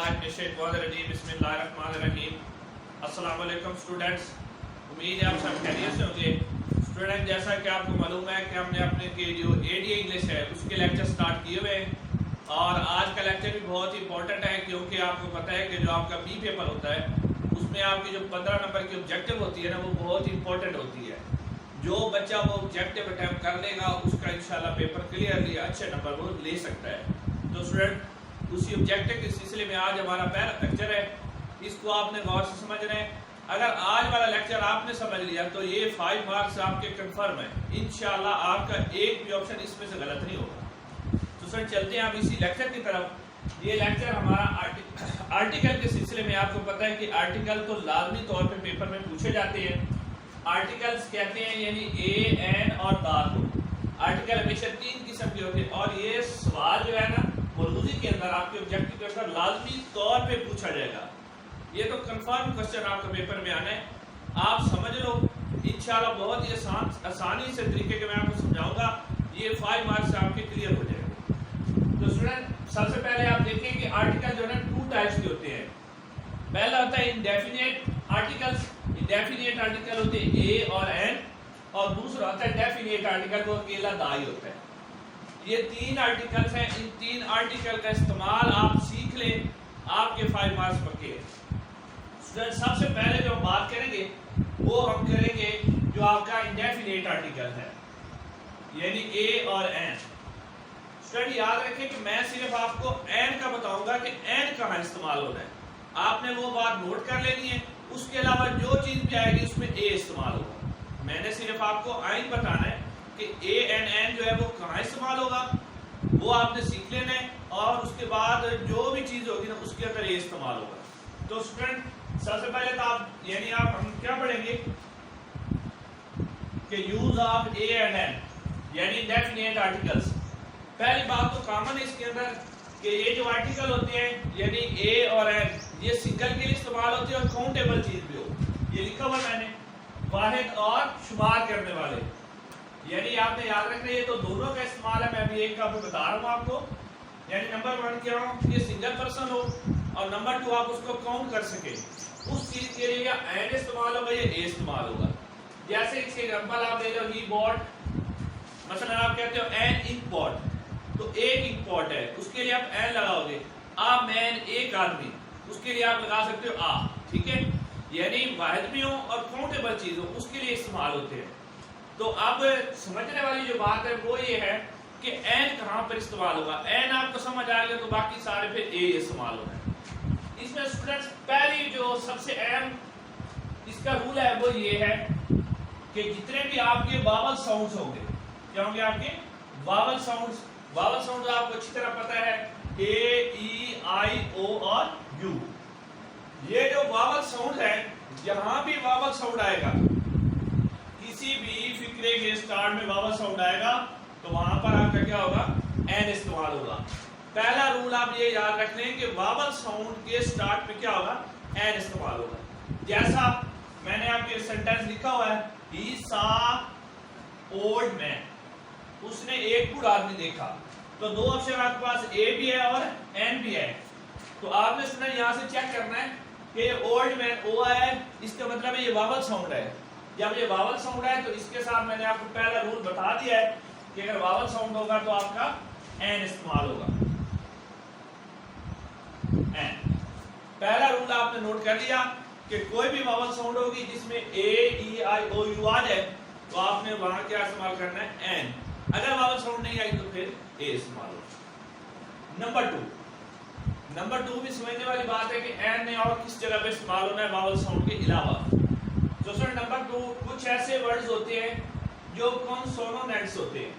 बिस्मिल्लाहिर्रहमानिर्रहीम। अस्सलाम वालेकुम स्टूडेंट्स, उम्मीद है आप सब खैरियत से होंगे। स्टूडेंट, जैसा कि आपको मालूम है कि हमने अपने के जो एडी इंग्लिश है उसके लेक्चर स्टार्ट किए हुए हैं और आज का लेक्चर भी बहुत ही इंपॉर्टेंट है क्योंकि आपको पता है कि जो आपका बी पेपर होता है उसमें आपकी जो 15 नंबर की ऑब्जेक्टिव होती है ना वो बहुत इंपॉर्टेंट होती है। जो बच्चा वो ऑब्जेक्टिव अटैम्प्ट कर लेगा उसका इंशाल्लाह पेपर क्लियरली अच्छे नंबर वो ले सकता है। तो स्टूडेंट, उसी ऑब्जेक्टिव के सिलसिले में आज हमारा पहला लेक्चर है, इसको आपने गौर से समझना है। अगर आज वाला लेक्चर आपने समझ लिया तो ये 5 मार्क्स आपके कंफर्म है। इंशाल्लाह आपका एक भी ऑप्शन इसमें से गलत नहीं होगा। तो सर चलते हैं आप इसी लेक्चर की तरफ। ये लेक्चर हमारा आर्टिकल के सिलसिले में। आपको पता है कि आर्टिकल तो लाजमी तौर पर पेपर में पूछे जाते हैं। आर्टिकल्स कहते हैं यानी ए, एन और द। आर्टिकल हमेशा 3 किस्म के होते हैं और ये सवाल जो है ना मौजूदी के अंदर आपके ऑब्जेक्टिव के अंदर लाजमी तौर पे पूछा जाएगा। ये तो कंफर्म क्वेश्चन आपका पेपर में आना है, आप समझ लो। इंशाल्लाह बहुत ही आसानी से तरीके के मैं आपको समझाऊंगा, ये 5 मार्क्स आपके क्लियर हो जाएंगे। तो स्टूडेंट, सबसे पहले आप देखें कि आर्टिकल जो है ना 2 टाइप्स के होते हैं। पहला होता है इंडेफिनिट आर्टिकल्स। इंडेफिनिट आर्टिकल होते हैं ए और एन, और दूसरा होता है डेफिनिट आर्टिकल, वो अकेला दा ही होता है। ये 3 आर्टिकल्स हैं। इन 3 आर्टिकल का इस्तेमाल आप सीख लें, आपके 5 मार्क्स पक्के हैं। स्टूडेंट, सबसे पहले जो हम बात करेंगे वो हम करेंगे जो आपका इंडेफिनिट आर्टिकल है यानी ए और एन। स्टूडेंट, याद रखें कि मैं सिर्फ आपको एन का बताऊंगा कि एन कहाँ इस्तेमाल होना है। आपने वो बात नोट कर लेनी है। उसके अलावा जो चीज भी आएगी उसमें ए इस्तेमाल होगा। मैंने सिर्फ आपको आइन बताना है कि ए एंड एन जो है वो कहाँ इस्तेमाल होगा, वो आपने सीख लेना है। और उसके बाद जो भी चीज होगी ना उसके अंदर ए इस्तेमाल होगा। तो स्टूडेंट, सबसे पहले तो आप यानी हम क्या पढ़ेंगे कि use of a and an यानी इंडेफिनिट आर्टिकल्स। पहली बात तो कॉमन है इसके अंदर कि ये जो आर्टिकल होते हैं यानी ए और एन ये सिंगल के लिए इस्तेमाल होते हैं और काउंटेबल चीज भी हो। ये लिखा हुआ मैंने, वाहिद और शुमार करने वाले, यानी आपने याद रखना ये तो दोनों का इस्तेमाल है। मैं अभी एक का बता रहा हूँ आपको। यानी नंबर 1 क्या हो कि सिंगल पर्सन हो और नंबर 2 आप उसको काउंट कर सके। उस चीज के लिए या एन इस्तेमाल होगा या ए इस्तेमाल होगा। जैसे इसके एग्जांपल आप ले लो, ही बॉट, मसलन आप कहते हो एन इंक पॉट, तो एक इंक पॉट है उसके लिए आप एन लगाओगे। आ मैन एक आदमी, उसके लिए आप लगा सकते हो आ। ठीक है, यानी वाहिद भी हो और काउंटेबल चीज हो उसके लिए इस्तेमाल होते हैं। तो अब समझने वाली जो बात है वो ये है कि एन कहां पर इस्तेमाल होगा। एन आपको समझ आ गया तो बाकी सारे पे ए इस्तेमाल होगा। इसमें स्टूडेंट्स पहली जो सबसे अहम इसका रूल है वो ये है कि जितने भी आपके वावल साउंड्स होंगे, क्या होंगे आपके वावल साउंड्स। वावल साउंड आपको अच्छी तरह पता है, ए, ई, आई, ओ और यू। ये जो वावल साउंड है, जहां भी वावल साउंड आएगा, किसी भी फिक्रे के स्टार्ट में वावल साउंड आएगा तो वहां पर आपका क्या होगा, एन इस्तेमाल होगा। पहला रूल आप ये याद रख लें कि वावल साउंड के स्टार्ट में क्या होगा, एन इस्तेमाल होगा। जैसा मैंने आपके सेंटेंस लिखा हुआ है, ही सा ओल्ड मैन, उसने एक बूढ़ा आदमी देखा। तो 2 अक्षर आपके पास ए भी है और एन भी है। तो आपने सुना यहां से चेक करना है कि ओल्ड मैन ओ है, इसका मतलब है ये वावल साउंड है। जब ये वावल साउंड है तो इसके साथ मैंने आपको पहला रूल बता दिया है कि अगर वावल साउंड होगा तो आपका एन इस्तेमाल होगा। एन पहला रूल आपने नोट कर लिया कि कोई भी वावल साउंड होगी जिसमें ए, ई, आई, ओ, यू आ जाए तो आपने वहां क्या इस्तेमाल करना है, एन। अगर वावल साउंड नहीं आई तो फिर ए इस्तेमाल होगा। नंबर 2 भी समझने वाली बात है कि एन ने और किस जगह पे इस्तेमाल होना है वावल साउंड के अलावा। तो सर नंबर 2, कुछ ऐसे वर्ड्स होते हैं जो कॉन्सोनेंट्स होते हैं।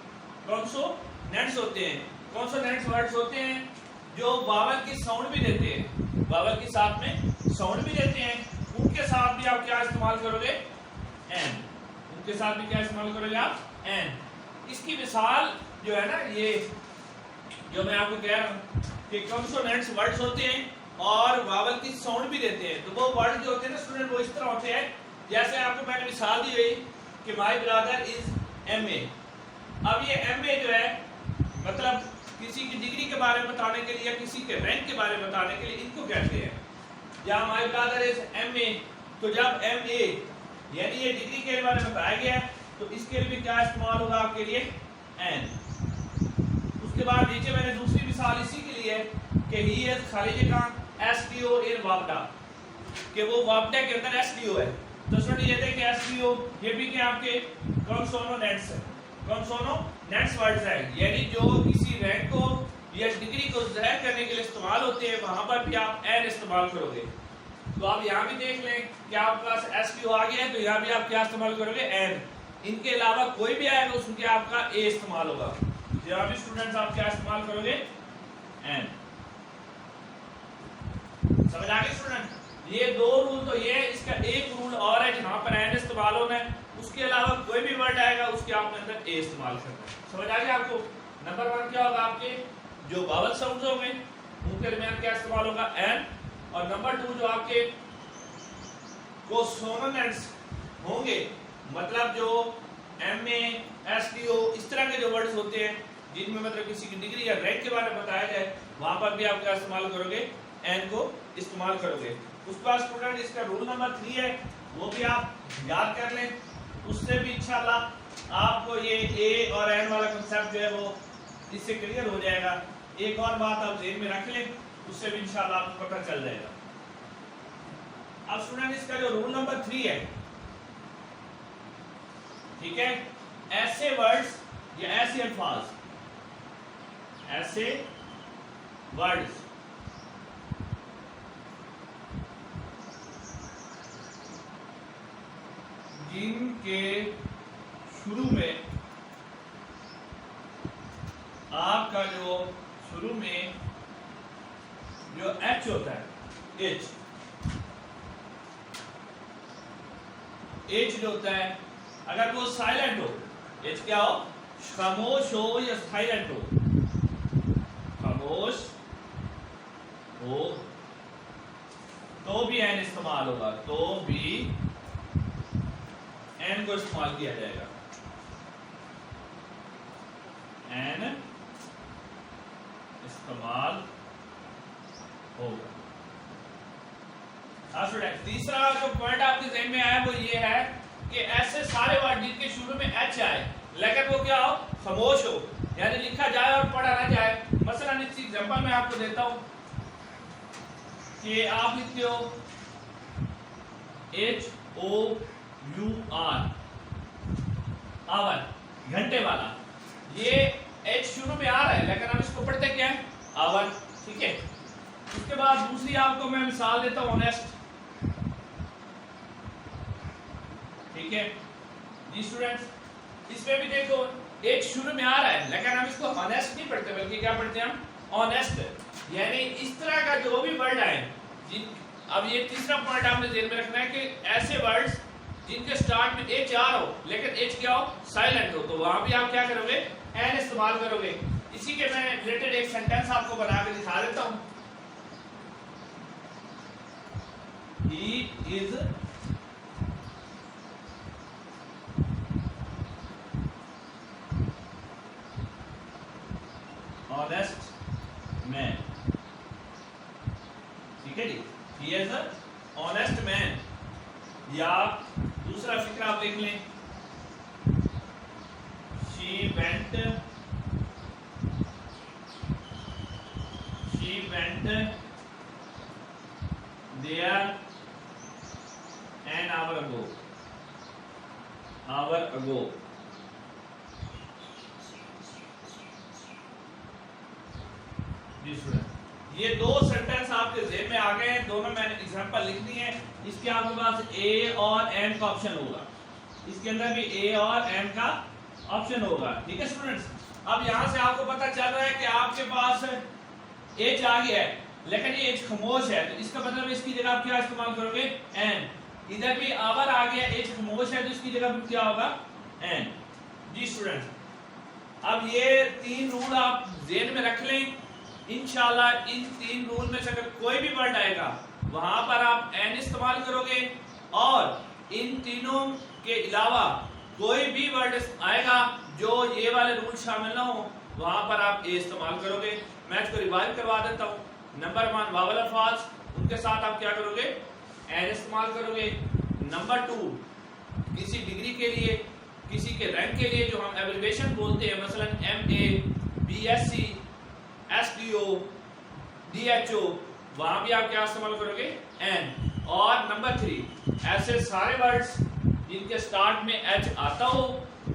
कॉन्सोनेंट्स होते हैं, कॉन्सोनेंट्स वर्ड्स होते हैं जो वावल की साउंड भी देते हैं, वावल के साथ में साउंड भी देते हैं। उनके साथ भी आप क्या इस्तेमाल करोगे, एन। उनके साथ भी क्या इस्तेमाल करोगे आप, एन। इसकी मिसाल जो है ना, ये जो मैं आपको कह रहा हूं कि कॉन्सोनेंट्स वर्ड्स होते हैं और वावल की साउंड भी देते हैं। तो वो वर्ड जो होते हैं ना स्टूडेंट, वो इस तरह होते हैं जैसे आपको मैंने मिसाल दी हुई कि माय ब्रदर इज एमए। अब ये एमए जो है मतलब किसी की डिग्री के बारे में बताने के लिए या किसी के रैंक के बारे में बताने के लिए इनको कहते हैं। या माय ब्रदर इज MA, तो जब MA यानी ये डिग्री के बारे में बताया गया है तो इसके लिए भी क्या इस्तेमाल होगा आपके लिए एन। उसके बाद नीचे मैंने दूसरी मिसाल इसी के लिए कि he is Khalid Khan SDO इन वापडा, कि वो वापडा के अंदर SDO है। तो स्टूडेंट ये थे कि SDO ये भी क्या आपके कॉन्सोनेंट्स है, कॉन्सोनेंट्स वर्ड्स है, यानी जो किसी रैंक को या डिग्री को जाहिर करने के लिए इस्तेमाल होते हैं वहां पर भी आप एन इस्तेमाल करोगे। तो आप यहाँ भी देख लें कि आपके पास SDO आ गया है तो यहाँ भी आप क्या इस्तेमाल करोगे एन। इनके अलावा कोई भी आएगा उसमें आपका ए इस्तेमाल होगा। यहाँ भी स्टूडेंट्स आप क्या इस्तेमाल करोगे एन। समझ आ गए स्टूडेंट? ये दो रूल तो ये, इसका एक रूल और है जहां पर एन इस्तेमाल होना है, उसके अलावा कोई भी वर्ड आएगा उसके आपने अंदर ए इस्तेमाल करना है। समझ आ गया आपको? नंबर 1 क्या होगा आपके जो वावल साउंड्स होंगे उनके दरमियान क्या इस्तेमाल होगा एन, और नंबर 2 जो आपके कॉन्सोनेंट्स होंगे मतलब जो MA SDO इस तरह के जो वर्ड्स होते हैं जिनमें मतलब किसी की डिग्री या रैंक के बारे में बताया जाए वहां पर भी आप क्या इस्तेमाल करोगे एन को इस्तेमाल करोगे। उसके बाद स्टूडेंट इसका रूल नंबर 3 है वो भी आप याद कर लें, उससे भी इंशाल्लाह आपको ये ए और एन वाला कांसेप्ट जो है वो इससे क्लियर हो जाएगा। एक और बात आप ज़हन में रख लें, उससे भी इंशाल्लाह आपको पता चल जाएगा। अब स्टूडेंट इसका जो रूल नंबर 3 है, ठीक है, ऐसे वर्ड्स या ऐसे अल्फाज, ऐसे वर्ड्स जिनके शुरू में आपका जो शुरू में जो H होता है, H जो होता है अगर वो साइलेंट हो, H क्या हो, खामोश हो या साइलेंट हो, खामोश हो तो भी एन इस्तेमाल होगा, तो भी एन को इस्तेमाल किया जाएगा, एन इस्तेमाल होगा। तीसरा जो पॉइंट आपके ज़हन में आया वो ये है कि ऐसे सारे वर्ड जिनके शुरू में एच आए लेकिन वो क्या हो, खामोश हो, यानी लिखा जाए और पढ़ा ना जाए। मसलन इस एग्जांपल मैं आपको देता हूं कि आप लिखते हो HOUR, आवर, घंटे वाला, ये एच शुरू में आ रहा है लेकिन हम इसको पढ़ते क्या है, आवर, ठीक है। उसके बाद दूसरी आपको मैं मिसाल देता हूं ऑनेस्ट, ठीक है जी स्टूडेंट्स। इसमें भी देखो एक शुरू में आ रहा है लेकिन हम इसको ऑनेस्ट नहीं पढ़ते बल्कि क्या पढ़ते हैं हम, ऑनेस्ट, यानी इस तरह का जो भी वर्ड आए अब ये तीसरा पॉइंट आपने ध्यान में रखना है कि ऐसे वर्ड्स जिनके स्टार्ट में एच आ हो लेकिन एच क्या हो, साइलेंट हो, तो वहां भी आप क्या करोगे, एन इस्तेमाल करोगे। इसी के मैं रिलेटेड एक सेंटेंस आपको बना के दिखा देता हूं। He is honest man, ठीक है जी, he is a honest man। या दूसरा फिक्र आप देख लें, she went there an hour ago, जी स्टूडेंट, ये दो सेंटेंस आपके ज़हन में आ गए हैं, दोनों मैंने एग्जांपल लिख दी है। इसके आपके पास ए और एन का ऑप्शन होगा, इसके अंदर भी ए और एन का ऑप्शन होगा, ठीक है स्टूडेंट्स। अब यहां से आपको पता चल रहा है कि आपके पास एच आ गया है लेकिन ये एच खामोश है, तो इसका मतलब इसकी जगह आप क्या इस्तेमाल करोगे, एन। इधर भी आवर आ गया, एच खामोश है, तो इसकी जगह क्या होगा, एन। जी स्टूडेंट्स, अब ये 3 रूल आप ज़हन में रख लें। इंशाल्लाह इन 3 रूल में से अगर कोई भी वर्ड आएगा वहां पर आप एन इस्तेमाल करोगे, और इन तीनों के अलावा कोई भी वर्ड आएगा जो ये वाले रूल शामिल ना हो वहां पर आप ए इस्तेमाल करोगे। मैं इसको रिवाइज करवा देता हूँ। नंबर 1 वावल अल्फाज, उनके साथ आप क्या करोगे, एन इस्तेमाल करोगे। नंबर 2 किसी डिग्री के लिए, किसी के रैंक के लिए जो हम एब्रिविएशन बोलते हैं, मसलन MA, BSc, SDO, DHO, वहां भी आप क्या इस्तेमाल करोगे, एन। और नंबर 3 ऐसे सारे वर्ड्स जिनके स्टार्ट में एच आता हो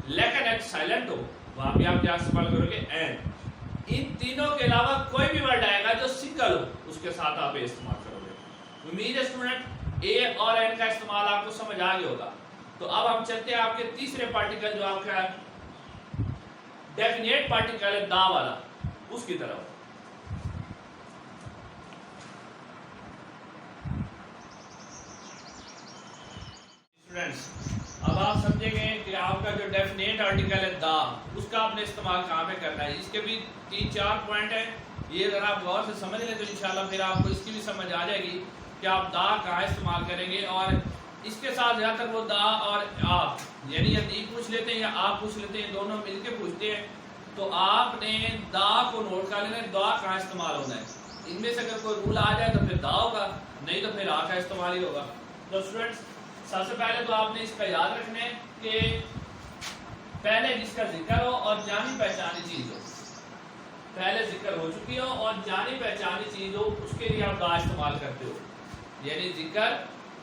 लेकिन एच साइलेंट हो, वहां भी आप क्या इस्तेमाल करोगे, एन। इन तीनों के अलावा कोई भी वर्ड आएगा जो सिंगल हो, उसके साथ आप ए इस्तेमाल करोगे। उम्मीद है स्टूडेंट ए और एन का इस्तेमाल आपको समझ आ गया होगा। तो अब हम चलते हैं आपके तीसरे पार्टिकल जो आपका डेफिनेट पार्टिकल है दा वाला, उसकी तरफ। स्टूडेंट्स अब आप समझेंगे कि आपका जो डेफिनेट आर्टिकल है दा, उसका आपने इस्तेमाल कहाँ पे करना है। इसके भी 3-4 पॉइंट है, ये अगर आप गौर से समझ लें तो इंशाल्लाह फिर आपको इसकी भी समझ आ जाएगी कि आप दा कहाँ इस्तेमाल करेंगे। और इसके साथ ज़्यादातर वो दा और आप, यानी या दी पूछ लेते हैं या आप पूछ लेते हैं, दोनों मिलके पूछते हैं। तो आपने दा को नोट कर लेना है, दा कहाँ इस्तेमाल होना है। इनमें से अगर कोई रूल आ जाए तो फिर दा होगा, नहीं तो फिर आ का इस्तेमाल ही होगा। तो स्टूडेंट्स सबसे पहले तो आपने इसका याद रखना है कि पहले जिसका जिक्र हो और जानी पहचानी चीज हो, पहले जिक्र हो चुकी हो और जानी पहचानी चीज हो, उसके लिए आप दा इस्तेमाल करते हो। यानी जिक्र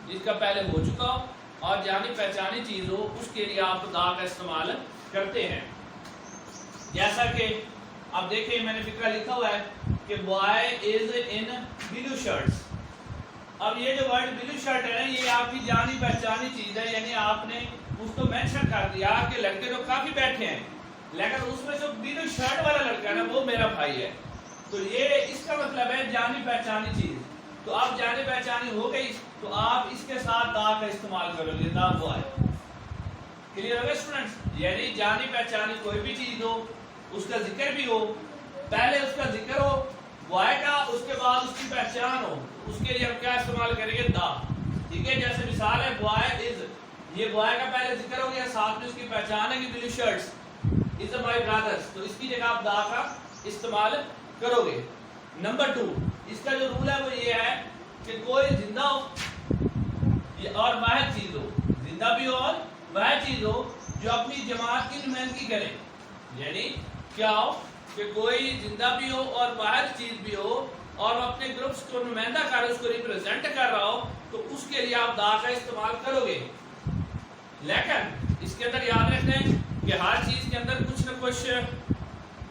जिसका पहले हो चुका हो और जानी पहचानी चीज हो, उसके लिए आप दा का इस्तेमाल करते हैं। जैसा कि अब देखिए मैंने फिक्रा लिखा हुआ है कि boy is in blue shirts. अब ये जो वर्ड ब्लू शर्ट है ना, ये आपकी जानी पहचानी चीज है, यानी आपने उसको मेंशन कर दिया कि लड़के तो काफी बैठे हैं, लेकिन उसमें जो ब्लू शर्ट वाला लड़का है ना, वो मेरा भाई है। तो ये इसका मतलब है जानी पहचानी चीज। तो आप जानी पहचानी हो गई, तो आप इसके साथ दा का इस्तेमाल करोगे, दा बॉय। क्लियर हो गया स्टूडेंट्स? यानी जानी पहचानी कोई भी चीज हो, उसका जिक्र भी हो, पहले उसका जिक्र हो बॉय का, उसके बाद उसकी पहचान हो, उसके लिए हम क्या इस्तेमाल करेंगे, दा। ठीक है, जैसे मिसाल है बॉय इज, ये बॉय का पहले जिक्र हो गया, साथ में उसकी पहचान है कि blue shirts is my brothers, तो इसकी जगह आप दा का इस्तेमाल करोगे। नंबर 2 इसका जो रूल है वो ये है कि कोई जिंदा हो और वह चीज हो, जिंदा भी हो और वह चीज हो जो अपनी जमात की नुमाइंदगी करे। यानी क्या हो कि कोई जिंदा भी हो और बाहर चीज भी हो और अपने ग्रुप्स को नुमाइंदा कर, उसको रिप्रेजेंट कर रहा हो, तो उसके लिए आप दा का इस्तेमाल करोगे। लेकिन इसके अंदर याद रखना है कि हर चीज के अंदर कुछ न कुछ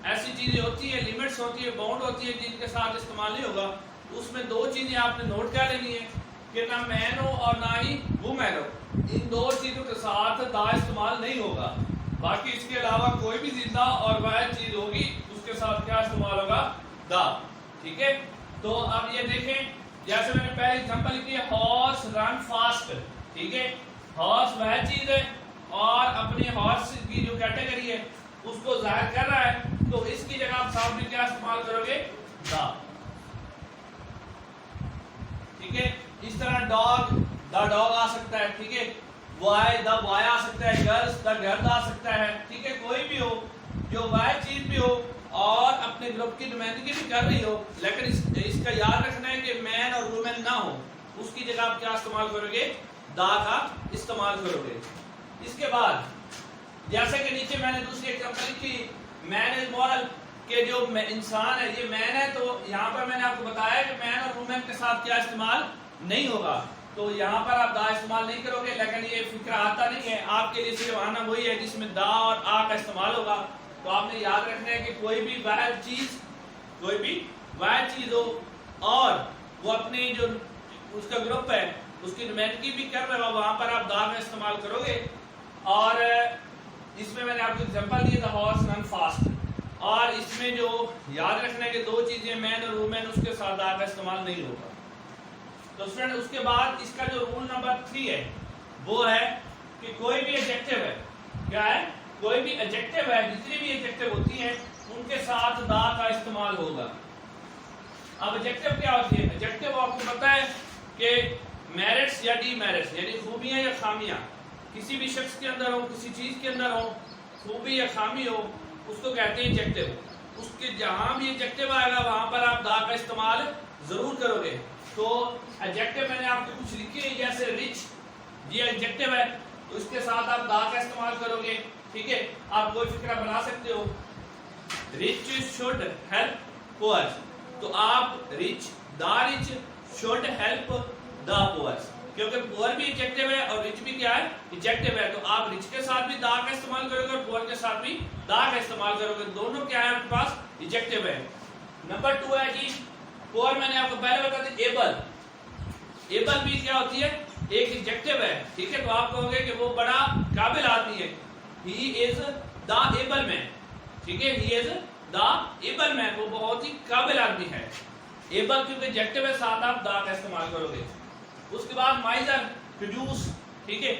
ऐसी चीजें होती है, लिमिट्स होती है, बाउंड होती है, जिनके साथ इस्तेमाल नहीं होगा। उसमें 2 चीजें आपने नोट कर लेनी है कि ना मैन हो और ना ही वुमेन हो। इन 2 चीजों के साथ दा इस्तेमाल नहीं होगा। बाकी इसके अलावा कोई भी जिंदा और वह चीज होगी, उसके साथ क्या इस्तेमाल होगा, दा। ठीक है, तो अब ये देखें, जैसे मैंने पहले एग्जांपल लिखी है, हॉर्स रन फास्ट। ठीक है, हॉर्स वह चीज है और अपने हॉर्स की जो कैटेगरी है उसको जाहिर कर रहा है, तो इसकी जगह आप साथ में क्या इस्तेमाल करोगे, दा। ठीक है, इस तरह डॉग, द डॉग आ सकता है। ठीक है, बॉय, द बॉय आ सकता है, गर्ल्स, द गर्ल आ सकता है। ठीक है, कोई भी हो जो वह चीज भी हो और अपने ग्रुप की नुमाइंदगी भी कर रही हो, लेकिन इसका याद रखना है कि मैन और वुमेन ना हो, उसकी जगह आप क्या इस्तेमाल करोगे, दा का इस्तेमाल करोगे। इसके बाद जैसे कि नीचे मैंने दूसरी एग्जांपल लिखी, मैन इज मॉरल, के जो इंसान है ये मैन है, तो यहाँ पर मैंने आपको बताया कि मैन और वुमेन के साथ क्या इस्तेमाल नहीं होगा, तो यहाँ पर आप दा इस्तेमाल नहीं करोगे। लेकिन ये फिक्रा आता नहीं है, आपके लिए सिर्फ आना वही है जिसमें दा और आ का इस्तेमाल होगा। तो आपने याद रखना है कि कोई भी वह चीज हो और वो अपने जो उसका ग्रुप है उसकी नुमाइंदगी भी कर रहा हो, वहां पर आप दा का इस्तेमाल करोगे। और इसमें मैंने आपको एग्जांपल दिया था, हॉर्स रन फास्ट, और इसमें जो याद रखना है कि 2 चीजें मैन और वुमेन, उसके साथ दा का इस्तेमाल नहीं होगा। तो स्टूडेंट उसके बाद इसका जो रूल नंबर 3 है वो है कि कोई भी एडजेक्टिव है, क्या है, कोई भी एडजेक्टिव है, जितनी भी एडजेक्टिव होती हैं उनके साथ दा का इस्तेमाल होगा। अब एडजेक्टिव क्या होती है, एडजेक्टिव आपको पता है कि मेरिट्स या डीमेरिट्स, यानी खूबियां या खामियां किसी भी शख्स के अंदर हो, किसी चीज के अंदर हो, खूबी या खामी हो, उसको कहते हैं एडजेक्टिव। उसके जहां भी एडजेक्टिव आएगा वहां पर आप दा का इस्तेमाल जरूर करोगे। तो एडजेक्टिव मैंने आपको कुछ लिखे हैं, जैसे रिच, ये एडजेक्टिव है, तो इसके साथ आप दा का इस्तेमाल करोगे। ठीक है, आप कोई फिक्रा बना सकते हो, रिच शुड हेल्प पुअर, तो आप rich, the rich should help the poor, क्योंकि पुअर भी एडजेक्टिव है और रिच भी क्या है, एडजेक्टिव है। तो आप रिच के साथ भी दा का इस्तेमाल करोगे और पुअर के साथ भी दा का इस्तेमाल करोगे, दोनों क्या है आपके पास, एडजेक्टिव है। नंबर 2 है जी पुअर, मैंने आपको पहले बता दिया एबल, एबल भी क्या होती है, एक एडजेक्टिव है। ठीक है, तो आप कहोगे कि वो बड़ा काबिल आदमी है, he is the able man. ठीक है, he is the able man, वो बहुत ही काबिल आदमी है। एबल क्योंकि एडजेक्टिव है, साथ आप द का इस्तेमाल करोगे। उसके बाद माइजर, प्रोड्यूस, ठीक है,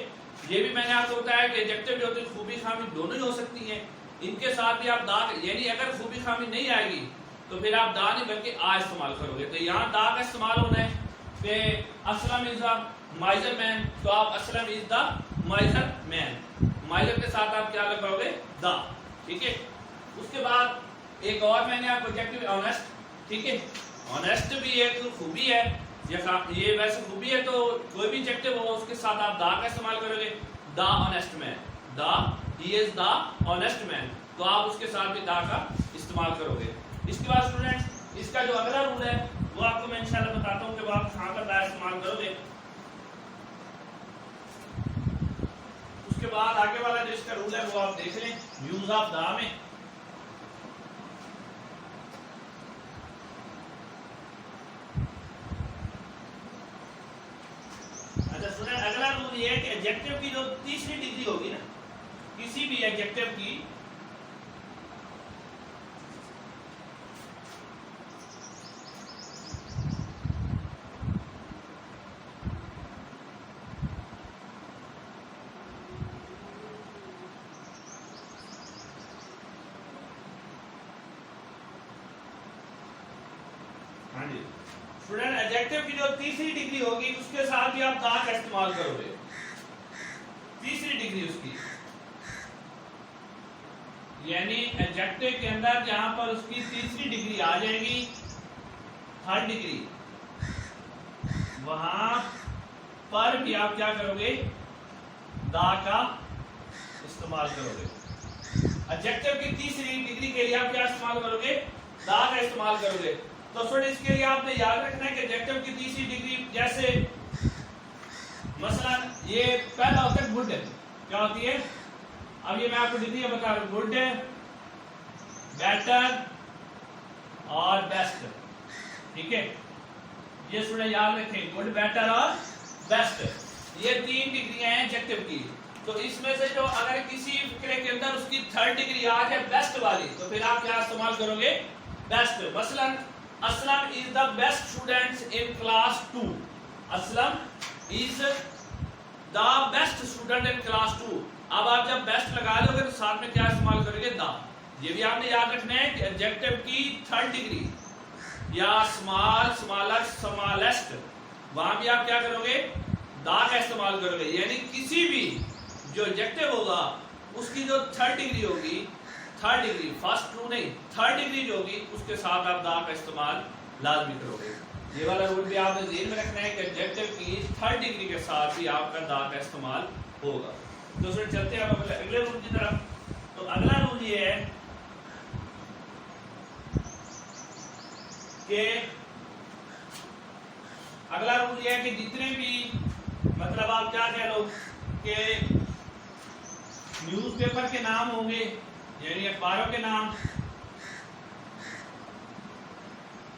ये भी मैंने आपको बताया कि एडजेक्टिव जो होती है खूबी खामी दोनों ही हो सकती है, इनके साथ भी आप दा, यानी अगर खूबी खामी नहीं आएगी तो फिर आप दा नहीं बल्कि आ इस्तेमाल करोगे। तो यहाँ दा का इस्तेमाल होना है कि असलम इज द माइजर मैन, तो आप असलम इज द माइजर मैन, माइजर के साथ आप क्या लगाओगे, दा। ठीक है, उसके बाद एक और मैंने आपको एडजेक्टिव ऑनेस्ट, ठीक है, ऑनेस्ट भी एक खूबी है, ये वैसे खूबी है, तो कोई भी एडजेक्टिव हो उसके साथ आप दा का इस्तेमाल करोगे, the honest man, the he is the honest man, तो आप उसके साथ भी दा का इस्तेमाल करोगे। इसके बाद स्टूडेंट्स इसका जो अगला रूल है वो आपको मैं इंशाल्लाह बताता हूँ कि वो आप कहाँ पर दा इस्तेमाल करोगे। उसके बाद आगे वाला जो इसका रूल है वो आप देख लें, यूज ऑफ दा में। अच्छा सुने, अगला रूल ये है कि एडजेक्टिव की जो तीसरी डिग्री होगी ना, किसी भी एडजेक्टिव की, स्टूडेंट एडजेक्टिव की जो तीसरी डिग्री होगी उसके साथ भी आप दा का इस्तेमाल करोगे, तीसरी डिग्री उसकी, यानी एडजेक्टिव के अंदर जहां पर उसकी तीसरी डिग्री आ जाएगी, थर्ड डिग्री, वहां पर भी आप क्या करोगे, दा का इस्तेमाल करोगे। एडजेक्टिव की तीसरी डिग्री के लिए आप क्या इस्तेमाल करोगे, दा का इस्तेमाल करोगे। तो स्टूडेंट इसके लिए आपने याद रखना है कि एडजेक्टिव की तीसरी डिग्री, जैसे मसलन ये पहला होता है गुड, क्या होती है, अब ये मैं आपको डिग्री बता रहा हूं, गुड, बेटर और बेस्ट। ठीक है, ये स्टूडेंट याद रखें, गुड, बेटर और बेस्ट, ये 3 डिग्रियां हैं एडजेक्टिव की। तो इसमें से जो अगर किसी फिक्रे के अंदर उसकी थर्ड डिग्री आ जाए बेस्ट वाली, तो फिर आप क्या इस्तेमाल करोगे, बेस्ट। मसलन Aslam is the best student in class 2, Aslam is the best student in class 2। अब आप जब बेस्ट लगा लोगे तो साथ में क्या इस्तेमाल करोगे, द। ये भी आपने याद रखना है कि एडजेक्टिव की थर्ड डिग्री या स्मॉल, स्मॉलर, स्मॉलेस्ट, वहां भी आप क्या करोगे, द का इस्तेमाल करोगे। यानी किसी भी जो एडजेक्टिव होगा उसकी जो थर्ड डिग्री होगी, थर्ड डिग्री, फर्स्ट ट्रू नहीं, थर्ड डिग्री जो होगी उसके साथ आप दा का इस्तेमाल लाजमी करोगे। ये वाला रूल भी आपने ध्यान में रखना है कि एडजेक्टिव की थर्ड डिग्री के साथ भी आपका दा का इस्तेमाल होगा। तो फिर चलते हैं अगले रूल की तरफ। तो अगला रूल ये है कि अगला रूल ये है कि जितने भी, मतलब आप क्या कह लो कि न्यूज़पेपर के नाम होंगे, यानी अखबारों के नाम,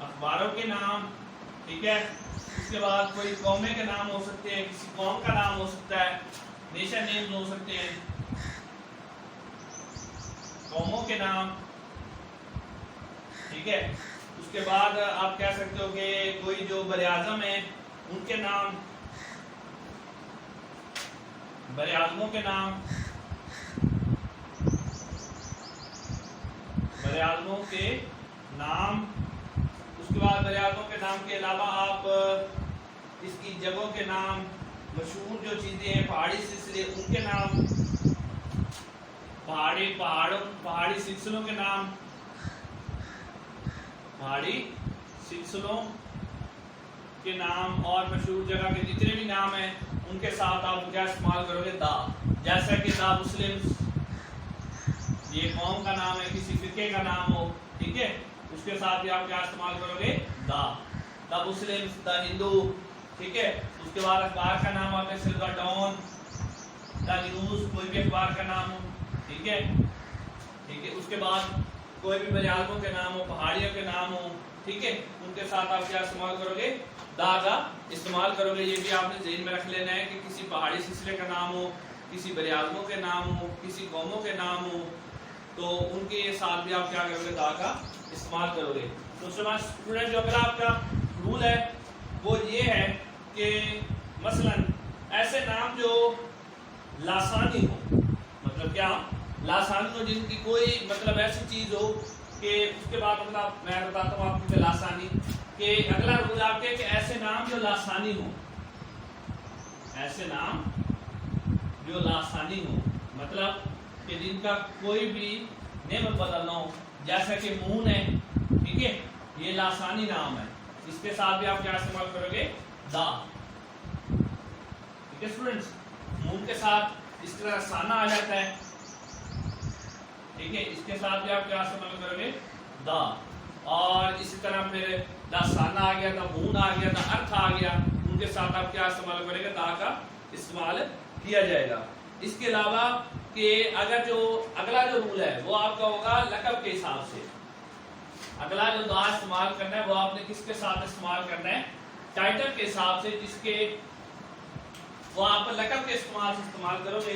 अखबारों के नाम, ठीक है, उसके बाद कोई कौमे के नाम हो सकते हैं, किसी कौम का नाम हो सकता है, नेशन नेम्स हो सकते हैं, कौमों के नाम, ठीक है। उसके बाद आप कह सकते हो कि कोई जो बरे-आज़म है उनके नाम, बरे-आज़मों के नाम, बरे-आज़मों के नाम। उसके बाद बरे-आज़मों के नाम के अलावा आप इसकी जगहों के नाम, मशहूर जो चीजें हैं, पहाड़ी सिलसिले, उनके नाम, पहाड़ी सिलसिलों के नाम, पहाड़ी सिलसिलों के नाम और मशहूर जगह के जितने भी नाम हैं उनके साथ आप क्या इस्तेमाल करोगे? दा। जैसा कि दा मुस्लिम्स, ये कौम का नाम है, किसी फिरके का नाम हो, ठीक है, उसके साथ भी आप क्या इस्तेमाल करोगे? दा। द मुस्लिम्स, द हिंदू, ठीक है। उसके बाद अखबार का नाम आपने सिल्वर डॉन, द न्यूज, कोई भी अखबार का नाम हो, ठीक है, ठीक है। उसके बाद कोई भी बरियाजमों के नाम हो, पहाड़ियों के नाम हो, ठीक है, उनके साथ आप क्या इस्तेमाल करोगे? दा का इस्तेमाल करोगे। ये भी आपने ज़हन में रख लेना है कि किसी पहाड़ी सिलसिले का नाम हो, किसी बरियाजमों के नाम हो, किसी कौमों के नाम हो, तो उनके साथ भी आप क्या करोगे? दा का इस्तेमाल करोगे। तो उसके बाद स्टूडेंट जो अगला आपका रूल है वो ये है कि मसलन ऐसे नाम जो लासानी हो, मतलब क्या लासानी हो, जिनकी कोई मतलब ऐसी चीज हो कि उसके बाद मतलब मैं बताता हूँ आपको लासानी के अगला रूल आपके कि ऐसे नाम जो लासानी हो, ऐसे नाम जो लासानी हो, मतलब कि जिनका कोई भी नेम बदल ना हो, जैसा कि मून है, ठीक है, ये लासानी नाम है, इसके साथ भी आप क्या इस्तेमाल करोगे? दा। ठीक है स्टूडेंट्स, मून के साथ इस तरह साना आ जाता है, ठीक है, इसके साथ भी आप क्या इस्तेमाल करोगे? दा। और इसी तरह फिर दा साना आ गया, दा मून आ गया, दा अर्थ आ गया, उनके साथ आप क्या इस्तेमाल करेंगे? दा का इस्तेमाल किया जाएगा। इसके अलावा कि अगर जो अगला जो रूल है वो आपका होगा लक़ब के हिसाब से। अगला जो दा इस्तेमाल करना है वो आपने किसके साथ इस्तेमाल करना है? टाइटल के हिसाब से, जिसके वो आप लक़ब के इस्तेमाल करोगे।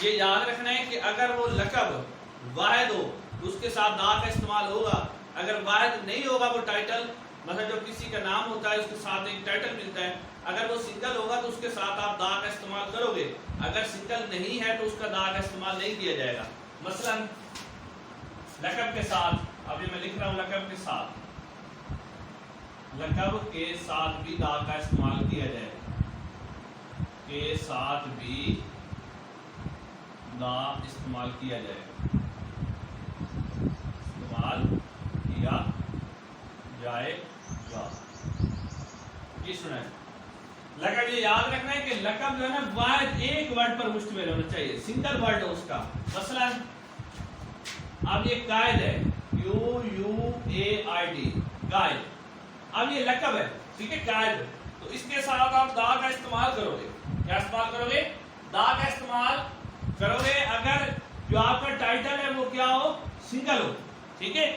ये याद रखना है कि अगर वो लक़ब वाहिद हो तो उसके साथ दा का इस्तेमाल होगा, अगर वाहिद नहीं होगा वो टाइटल, मतलब जब किसी का नाम होता है उसके साथ एक टाइटल मिलता है, अगर वो सिंगल होगा तो उसके साथ आप दा का इस्तेमाल करोगे, अगर सिंगल नहीं है तो उसका दा का इस्तेमाल नहीं किया जाएगा। मसलन लक़ब के साथ, अभी मैं लिख रहा हूं लक़ब के साथ, लक़ब के साथ भी दा का इस्तेमाल किया जाएगा, के साथ भी दा इस्तेमाल किया जाएगा, इस्तेमाल किया जाएगा। ये सुना है लक़ब, ये याद रखना है कि लक़ब जो है ना वाहिद एक वर्ड पर मुश्तमिल होना चाहिए, सिंगल वर्ड हो उसका। मसलन अब ये कायद है, QUAID, कायद, अब ये लक़ब है, ठीक है, कायद, तो इसके साथ आप दा का इस्तेमाल करोगे। क्या इस्तेमाल करोगे? दा का इस्तेमाल करोगे अगर जो आपका टाइटल है वो क्या हो? सिंगल हो, ठीक है।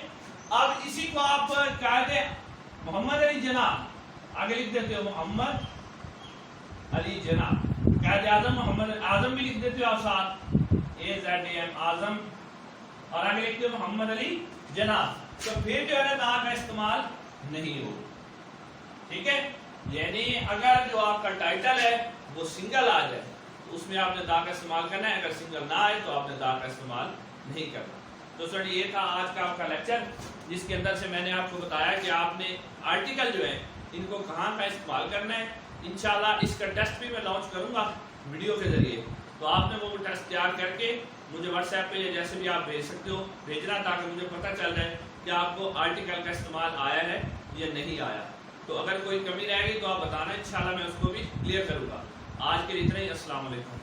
अब इसी को आप कायद मोहम्मद अली जनाब आगे लिख देते हो, मोहम्मद अली जनाब, कायद आजम मोहम्मद आजम भी लिख देते हो आप साथ, AZAM आजम, और आगे लिखते हो मोहम्मद अली जनाब, तो फिर जो है दा का इस्तेमाल नहीं हो, ठीक है। यानी अगर जो आपका टाइटल है वो सिंगल आ जाए तो उसमें आपने दा का इस्तेमाल करना है, अगर सिंगल ना आए तो आपने दा का इस्तेमाल नहीं करना। तो सर ये था आज का आपका लेक्चर, जिसके अंदर से मैंने आपको बताया कि आपने आर्टिकल जो है इनको कहाँ का इस्तेमाल करना है। इंशाल्लाह इसका टेस्ट भी मैं लॉन्च करूँगा वीडियो के जरिए, तो आपने वो टेस्ट तैयार करके मुझे व्हाट्सएप पे या जैसे भी आप भेज सकते हो भेजना, ताकि मुझे पता चल जाए कि आपको आर्टिकल का इस्तेमाल आया है या नहीं आया। तो अगर कोई कमी रहेगी तो आप बताना, इंशाल्लाह मैं उसको भी क्लियर करूँगा। आज के लिए इतना ही, अस्सलाम वालेकुम।